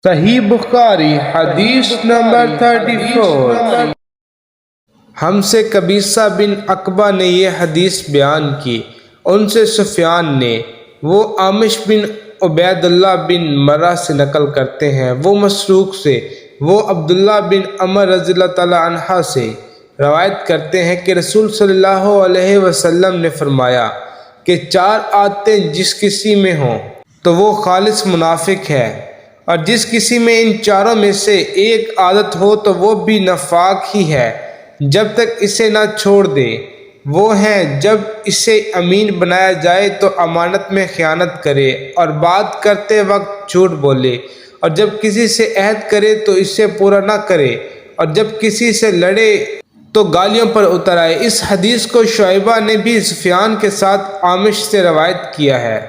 صحیح بخاری حدیث نمبر 34۔ ہم سے قبیصہ بن عقبہ نے یہ حدیث بیان کی، ان سے سفیان نے، وہ عامش بن عبید اللہ بن مرہ سے نقل کرتے ہیں، وہ مسروق سے، وہ عبداللہ بن عمر رضی اللہ تعالی عنہ سے روایت کرتے ہیں کہ رسول صلی اللہ علیہ وسلم نے فرمایا کہ 4 عادتیں جس کسی میں ہوں تو وہ خالص منافق ہے، اور جس کسی میں ان 4 میں سے ایک عادت ہو تو وہ بھی نفاق ہی ہے جب تک اسے نہ چھوڑ دے۔ وہ ہیں جب اسے امین بنایا جائے تو امانت میں خیانت کرے اور بات کرتے وقت جھوٹ بولے، اور جب کسی سے عہد کرے تو اسے پورا نہ کرے، اور جب کسی سے لڑے تو گالیوں پر اتر آئے۔ اس حدیث کو شعبہ نے بھی سفیان کے ساتھ عامش سے روایت کیا ہے۔